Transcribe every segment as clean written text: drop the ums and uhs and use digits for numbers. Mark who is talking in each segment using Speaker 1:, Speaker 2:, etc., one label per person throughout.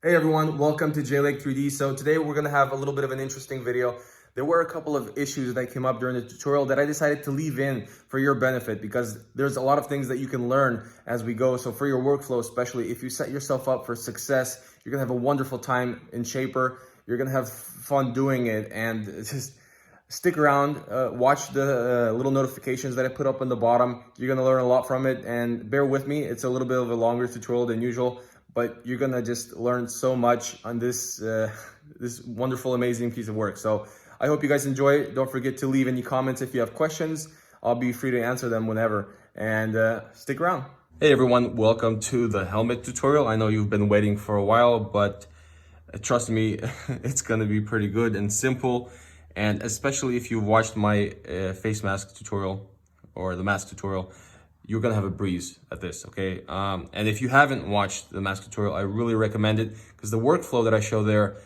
Speaker 1: Hey everyone, welcome to Shapr3D. So today we're gonna have a little bit of an interesting video. There were a couple of issues that came up during the tutorial that I decided to leave in for your benefit because there's a lot of things that you can learn as we go. So for your workflow, especially if you set yourself up for success, you're gonna have a wonderful time in Shapr. You're gonna have fun doing it, and just stick around, watch the little notifications that I put up on the bottom. You're gonna learn a lot from it, and bear with me. It's a little bit of a longer tutorial than usual, but you're gonna just learn so much on this this wonderful, amazing piece of work. So I hope you guys enjoy it. Don't forget to leave any comments if you have questions. I'll be free to answer them whenever, and stick around. Hey everyone, welcome to the helmet tutorial. I know you've been waiting for a while, but trust me, it's gonna be pretty good and simple. And especially if you've watched my face mask tutorial or the mask tutorial, you're gonna have a breeze at this, okay? And if you haven't watched the mask tutorial, I really recommend it because the workflow that I show there,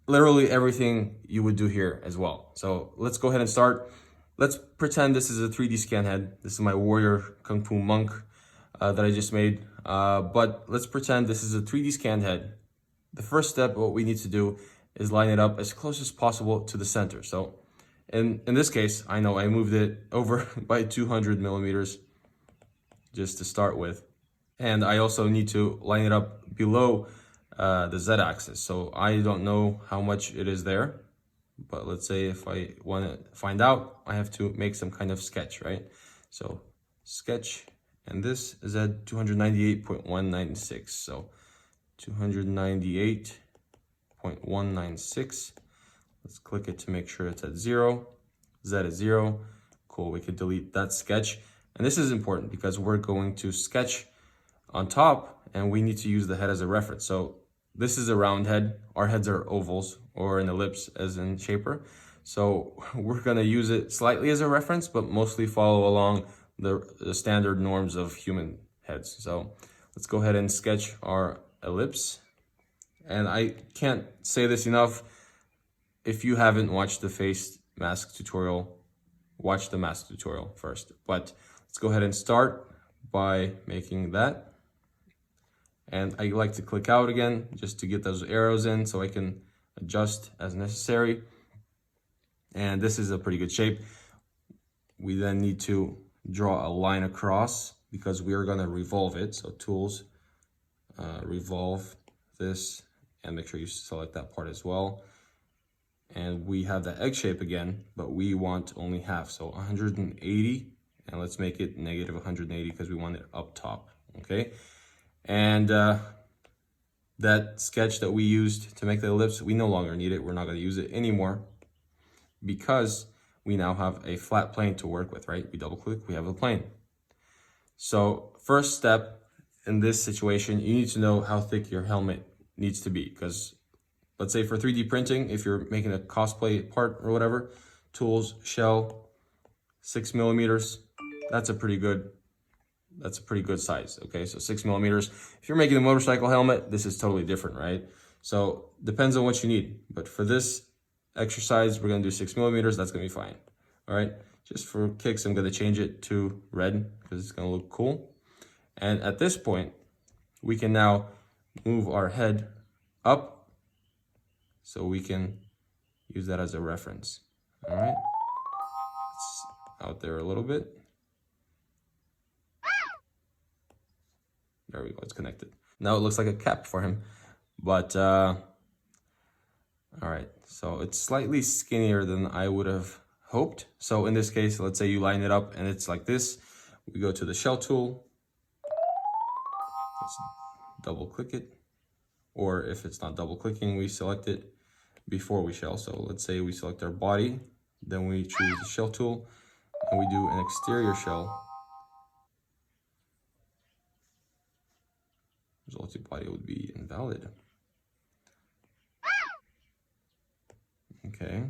Speaker 1: literally everything you would do here as well. So let's go ahead and start. Let's pretend this is a 3D scan head. This is my warrior Kung Fu monk that I just made. But let's pretend this is a 3D scanned head. The first step, what we need to do is line it up as close as possible to the center. So in this case, I know I moved it over by 200 millimeters just to start with. And I also need to line it up below the Z-axis. So I don't know how much it is there, but let's say if I want to find out, I have to make some kind of sketch, right? So sketch, and this is at 298.196. So 298.196. Let's click it to make sure it's at 0. Z is 0. Cool, we can delete that sketch. And this is important because we're going to sketch on top and we need to use the head as a reference. So this is a round head. Our heads are ovals or an ellipse as in Shapr. So we're gonna use it slightly as a reference, but mostly follow along the standard norms of human heads. So let's go ahead and sketch our ellipse. And I can't say this enough. If you haven't watched the face mask tutorial, watch the mask tutorial first. But let's go ahead and start by making that. And I like to click out again just to get those arrows in so I can adjust as necessary. And this is a pretty good shape. We then need to draw a line across because we are going to revolve it. So tools, revolve this, and make sure you select that part as well. And we have the egg shape again, but we want only half. So 180, and let's make it negative 180 because we want it up top, okay? And that sketch that we used to make the ellipse, we no longer need it. We're not going to use it anymore because we now have a flat plane to work with, right? We double click, we have a plane. So first step in this situation, you need to know how thick your helmet needs to be, because let's say for 3D printing, if you're making a cosplay part or whatever, tools, shell, 6 millimeters, that's a pretty good size, okay? So 6 millimeters. If you're making a motorcycle helmet, this is totally different, right? So depends on what you need, but for this exercise, we're gonna do 6 millimeters, that's gonna be fine, all right? Just for kicks, I'm gonna change it to red because it's gonna look cool. And at this point, we can now move our head up so we can use that as a reference. All right, it's out there a little bit. There we go, it's connected. Now it looks like a cap for him, but all right, so it's slightly skinnier than I would have hoped. So in this case, let's say you line it up and it's like this. We go to the shell tool. Let's double click it, or if it's not double clicking, we select it before we shell. So let's say we select our body, then we choose the shell tool and we do an exterior shell. Resulting body would be invalid. Okay.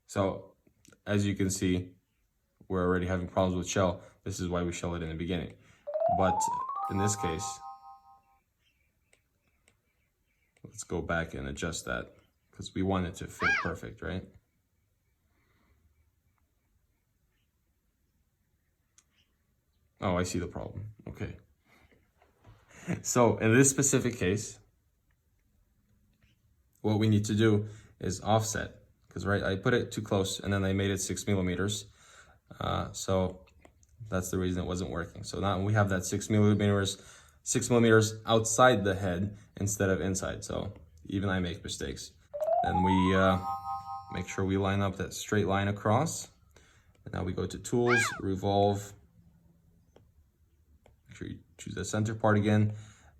Speaker 1: So as you can see, we're already having problems with shell. This is why we shell it in the beginning. But in this case, let's go back and adjust that because we want it to fit perfect, right? Oh, I see the problem. Okay. So in this specific case, what we need to do is offset, because right, I put it too close and then I made it 6 millimeters. So that's the reason it wasn't working. So now we have that 6 millimeters outside the head instead of inside. So even I make mistakes. Then we make sure we line up that straight line across. And now we go to Tools, Revolve. Make sure you choose the center part again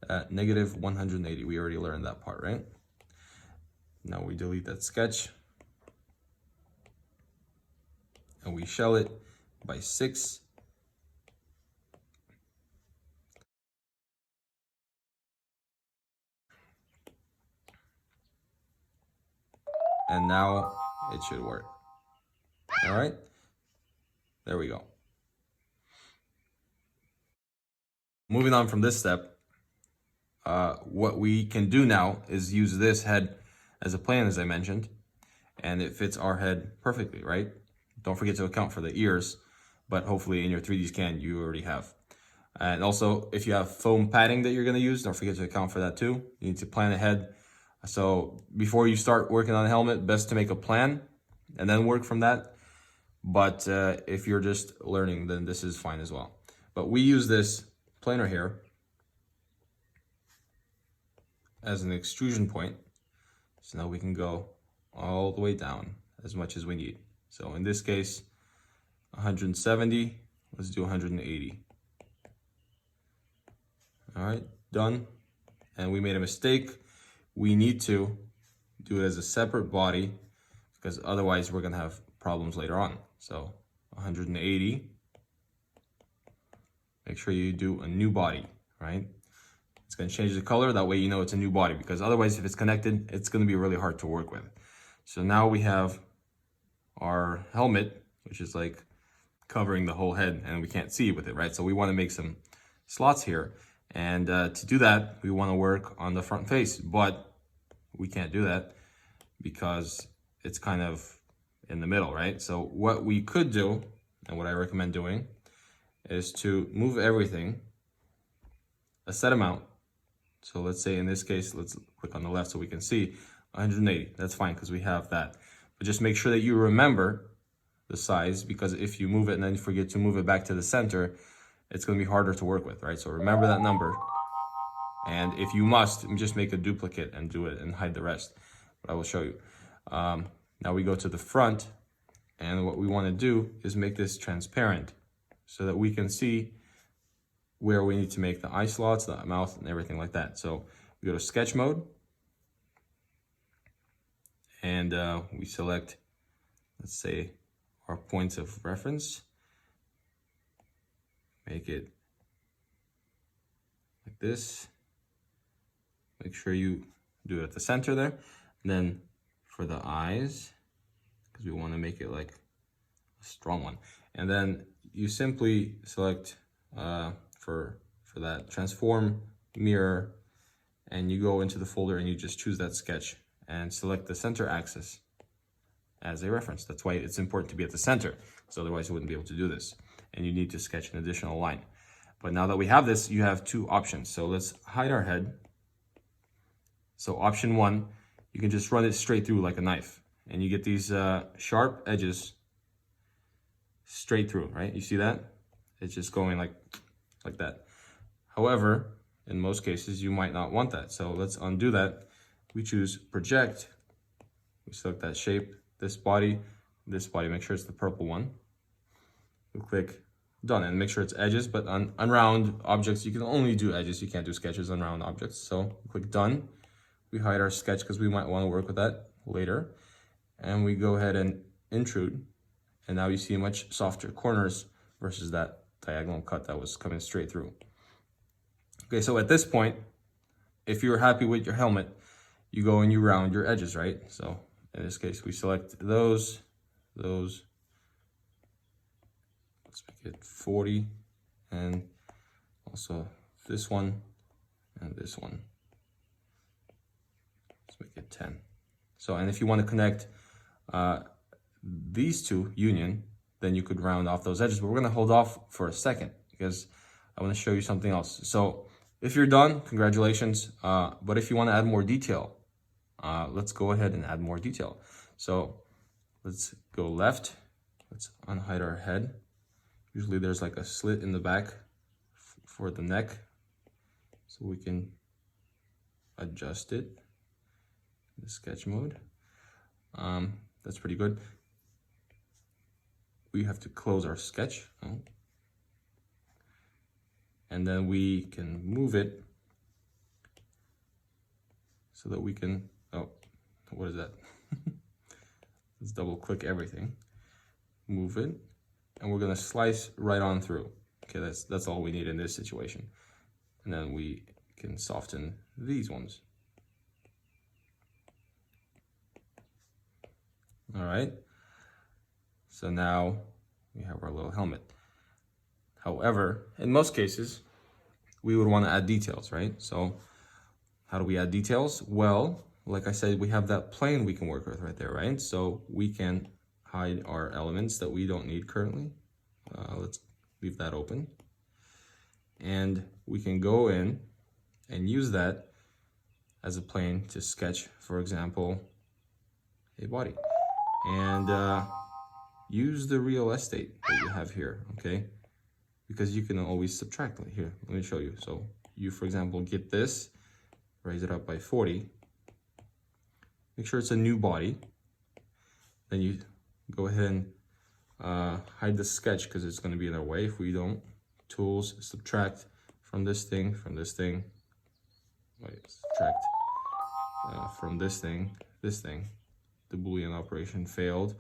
Speaker 1: at negative 180. We already learned that part, right? Now we delete that sketch. And we shell it by 6. And now it should work. All right, there we go. Moving on from this step, what we can do now is use this head as a plane, as I mentioned, and it fits our head perfectly, right? Don't forget to account for the ears, but hopefully in your 3D scan, you already have. And also, if you have foam padding that you're gonna use, don't forget to account for that too. You need to plan ahead. So before you start working on a helmet, best to make a plan and then work from that. But if you're just learning, then this is fine as well. But we use this planer here as an extrusion point. So now we can go all the way down as much as we need. So in this case, 170, let's do 180. All right, done. And we made a mistake. We need to do it as a separate body because otherwise we're gonna have problems later on. So 180, make sure you do a new body, right? It's gonna change the color, that way you know it's a new body, because otherwise if it's connected, it's gonna be really hard to work with. So now we have our helmet, which is like covering the whole head and we can't see with it, right? So we wanna make some slots here. And to do that, we wanna work on the front face, but we can't do that because it's kind of in the middle, right? So what we could do, and what I recommend doing, is to move everything a set amount. So let's say in this case, let's click on the left so we can see 180. That's fine because we have that. But just make sure that you remember the size, because if you move it and then you forget to move it back to the center, it's going to be harder to work with, right? So remember that number. And if you must, just make a duplicate and do it and hide the rest. But I will show you. Now we go to the front, and what we want to do is make this transparent so that we can see where we need to make the eye slots, the mouth, and everything like that. So we go to sketch mode, and we select, let's say, our points of reference. Make it like this. Make sure you do it at the center there. And then for the eyes, because we want to make it like a strong one. And then you simply select for that transform mirror, and you go into the folder and you just choose that sketch and select the center axis as a reference. That's why it's important to be at the center, because otherwise you wouldn't be able to do this. And you need to sketch an additional line. But now that we have this, you have two options. So let's hide our head. So option 1, you can just run it straight through like a knife, and you get these sharp edges straight through, right? You see that? It's just going like that. However, in most cases, you might not want that. So let's undo that. We choose project. We select that shape, this body, make sure it's the purple one. We click done, and make sure it's edges, but on round objects, you can only do edges. You can't do sketches on round objects. So click done. We hide our sketch because we might want to work with that later. And we go ahead and intrude. And now you see much softer corners versus that diagonal cut that was coming straight through. Okay, so at this point, if you're happy with your helmet, you go and you round your edges, right? So in this case, we select those. Let's make it 40, and also this one and this one. Let's make it 10. So, and if you want to connect these two union, then you could round off those edges, but we're going to hold off for a second because I want to show you something else. So if you're done, congratulations. But if you want to add more detail, let's go ahead and add more detail. So let's go left. Let's unhide our head. Usually there's like a slit in the back for the neck, so we can adjust it in the sketch mode. That's pretty good. We have to close our sketch, and then we can move it so that we can, oh, what is that? Let's double click everything, move it, and we're gonna slice right on through. Okay, that's all we need in this situation. And then we can soften these ones. All right, so now we have our little helmet. However, in most cases, we would want to add details, right? So how do we add details? Well, like I said, we have that plane we can work with right there, right? So we can hide our elements that we don't need currently. Let's leave that open. And we can go in and use that as a plane to sketch, for example, a body. And use the real estate that you have here, okay? Because you can always subtract. Here, let me show you. So you, for example, get this, raise it up by 40. Make sure it's a new body. Then you go ahead and hide the sketch because it's going to be in our way if we don't. Tools, subtract from this thing, Wait, subtract from this thing. The Boolean operation failed.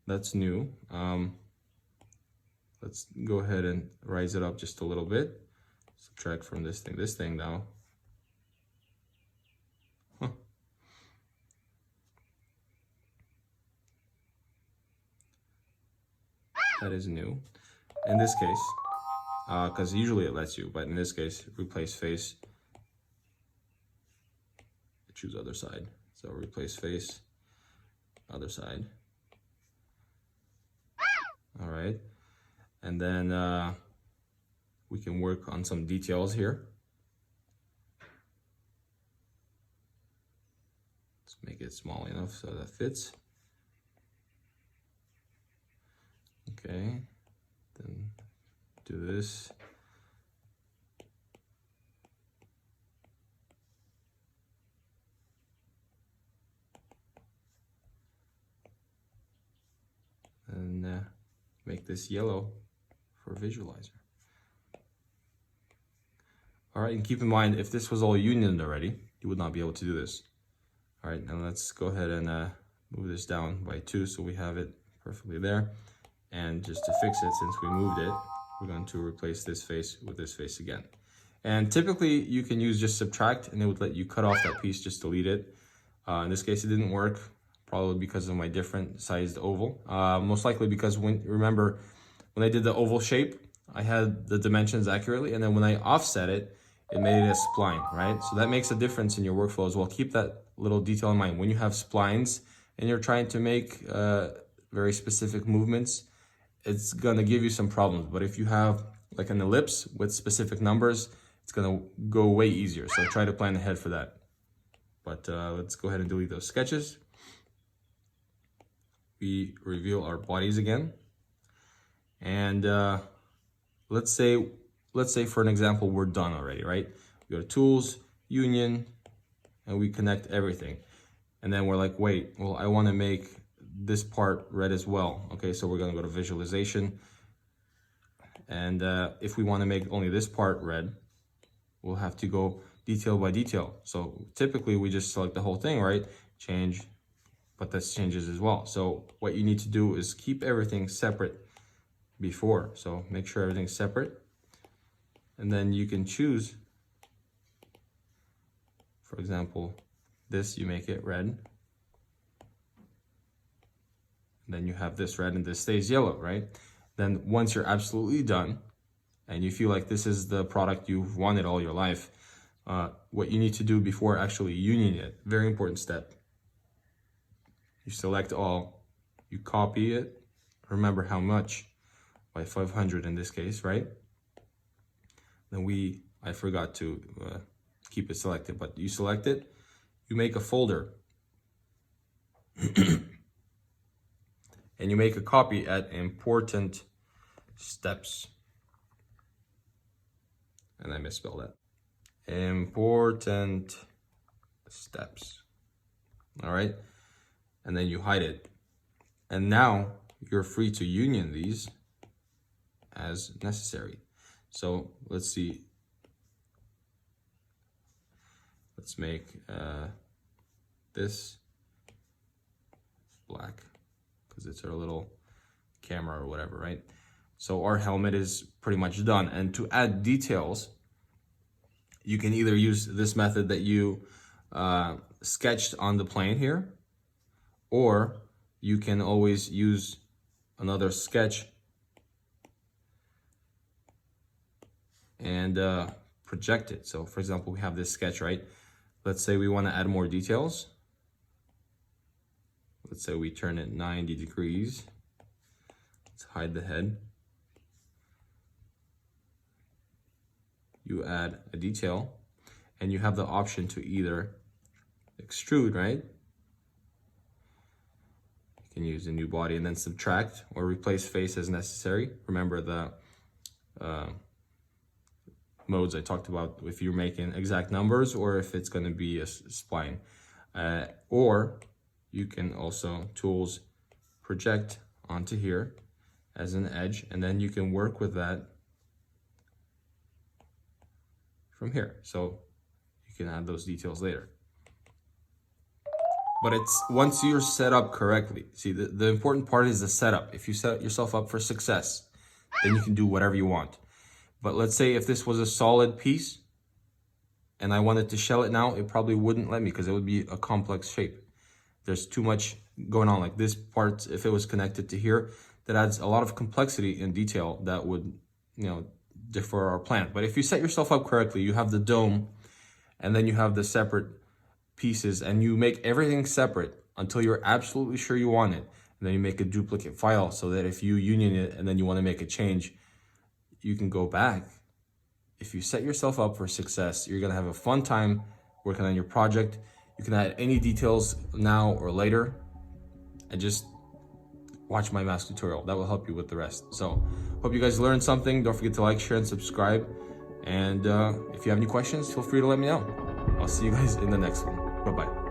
Speaker 1: That's new. Let's go ahead and rise it up just a little bit. Subtract from this thing now. That is new. In this case, because usually it lets you, but in this case, replace face. Choose other side. So replace face, other side. All right. And then we can work on some details here. Let's make it small enough so that fits. Okay, then do this. And make this yellow for visualizer. All right, and keep in mind, if this was all unioned already, you would not be able to do this. All right, now let's go ahead and move this down by 2 so we have it perfectly there. And just to fix it, since we moved it, we're going to replace this face with this face again. And typically you can use just subtract and it would let you cut off that piece, just delete it. In this case, it didn't work, probably because of my different sized oval. Most likely because remember, when I did the oval shape, I had the dimensions accurately. And then when I offset it, it made it a spline, right? So that makes a difference in your workflow as well. Keep that little detail in mind. When you have splines and you're trying to make very specific movements, it's gonna give you some problems. But if you have like an ellipse with specific numbers, it's gonna go way easier. So try to plan ahead for that. But let's go ahead and delete those sketches. We reveal our bodies again. And let's say for an example, we're done already, right? We go to tools, union, and we connect everything. And then we're like, wait, well, I wanna make this part red as well. Okay, so we're gonna go to visualization. And if we wanna make only this part red, we'll have to go detail by detail. So typically we just select the whole thing, right? Change, but this changes as well. So what you need to do is keep everything separate before. So make sure everything's separate. And then you can choose, for example, this, you make it red. Then you have this red and this stays yellow, right? Then once you're absolutely done and you feel like this is the product you've wanted all your life, what you need to do before actually unioning it, very important step. You select all, you copy it, remember how much, by 500 in this case, right? then I forgot to keep it selected, but you select it, you make a folder. And you make a copy at important steps. And I misspelled that. Important steps. All right. And then you hide it. And now you're free to union these as necessary. So let's see. Let's make this black because it's our little camera or whatever, right? So our helmet is pretty much done. And to add details, you can either use this method that you sketched on the plane here, or you can always use another sketch and project it. So for example, we have this sketch, right? Let's say we want to add more details. Let's say we turn it 90 degrees. Let's hide the head. You add a detail and you have the option to either extrude, right? You can use a new body and then subtract or replace face as necessary. Remember the modes I talked about, if you're making exact numbers or if it's going to be a spline. Or you can also tools project onto here as an edge, and then you can work with that from here. So you can add those details later. But it's once you're set up correctly. See, the important part is the setup. If you set yourself up for success, then you can do whatever you want. But let's say if this was a solid piece and I wanted to shell it now, it probably wouldn't let me because it would be a complex shape. There's too much going on. Like this part, if it was connected to here, that adds a lot of complexity and detail that would, differ our plan. But if you set yourself up correctly, you have the dome and then you have the separate pieces and you make everything separate until you're absolutely sure you want it. And then you make a duplicate file so that if you union it and then you want to make a change, you can go back. If you set yourself up for success, you're going to have a fun time working on your project. You can add any details now or later and just watch my mask tutorial. That will help you with the rest. So hope you guys learned something. Don't forget to like, share, and subscribe. And if you have any questions, feel free to let me know. I'll see you guys in the next one. Bye-bye.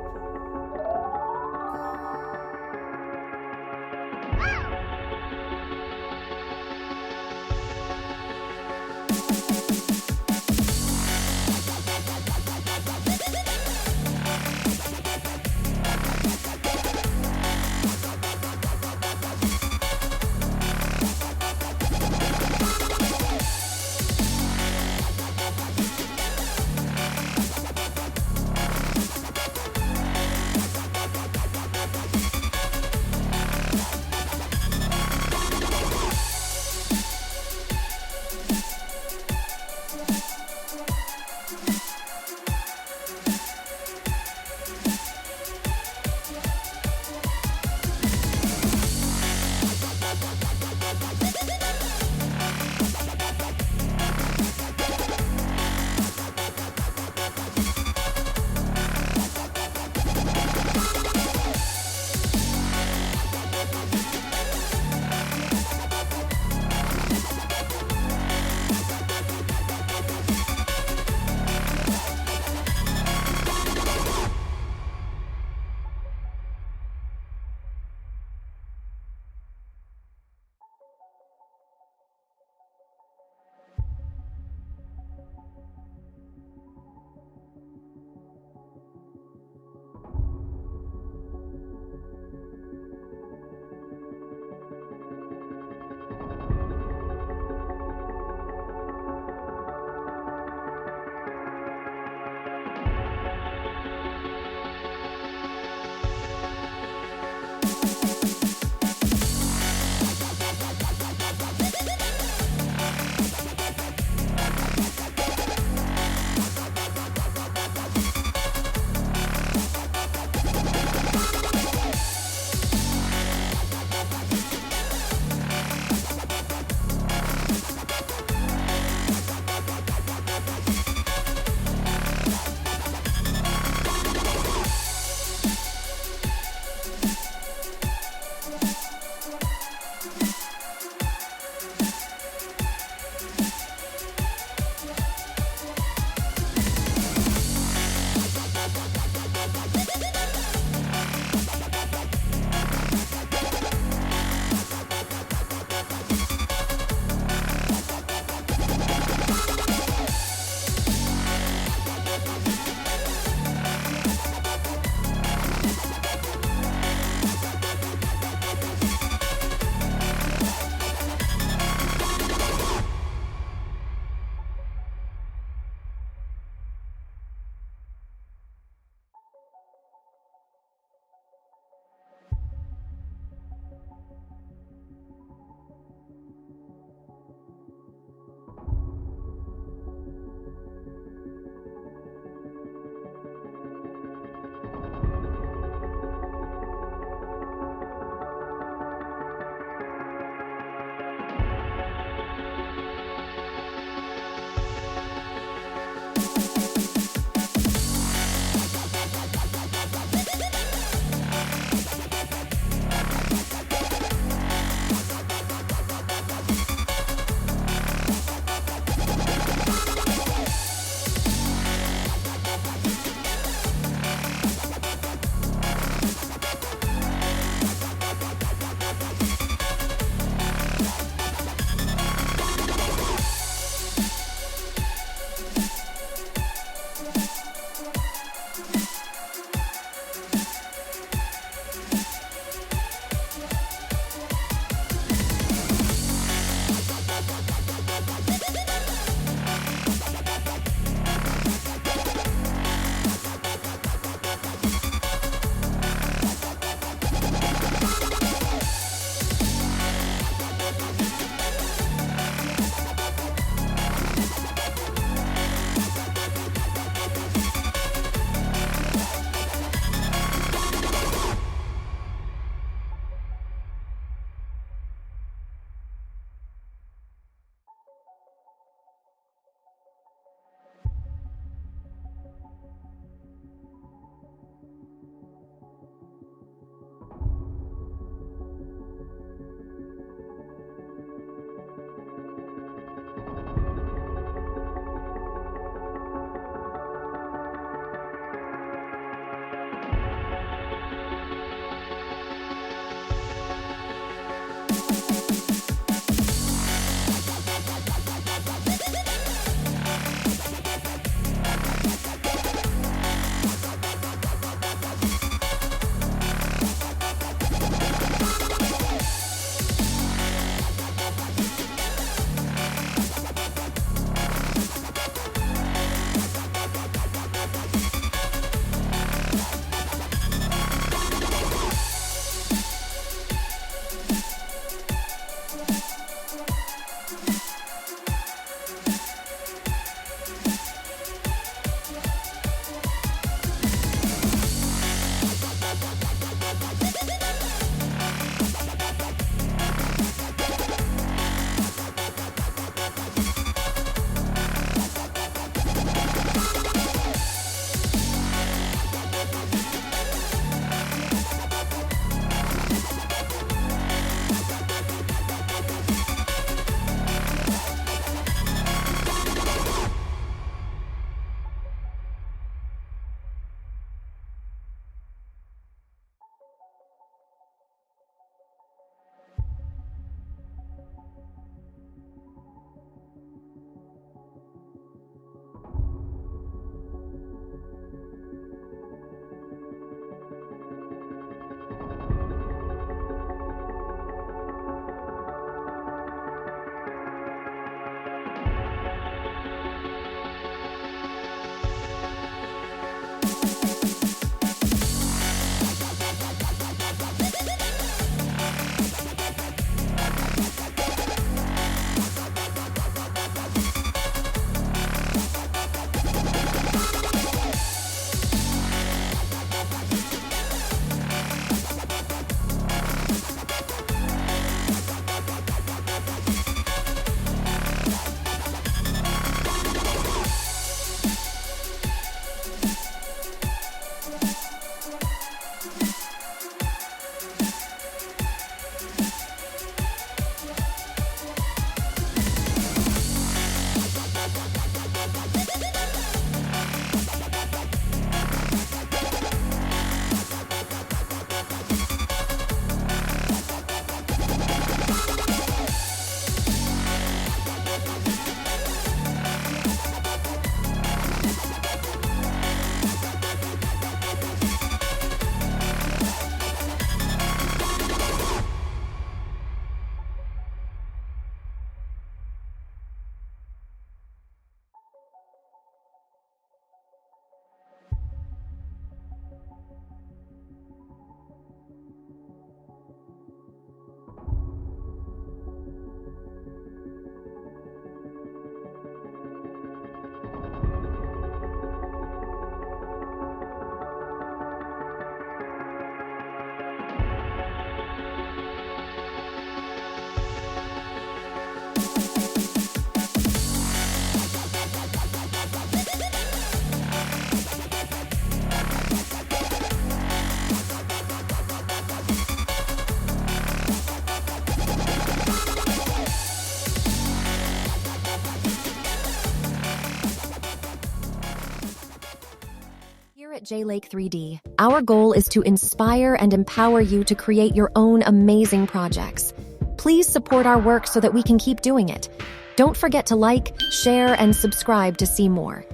Speaker 2: at Shapr3D, our goal is to inspire and empower you to create your own amazing projects. Please support our work so that we can keep doing it. Don't forget to like, share, and subscribe to see more.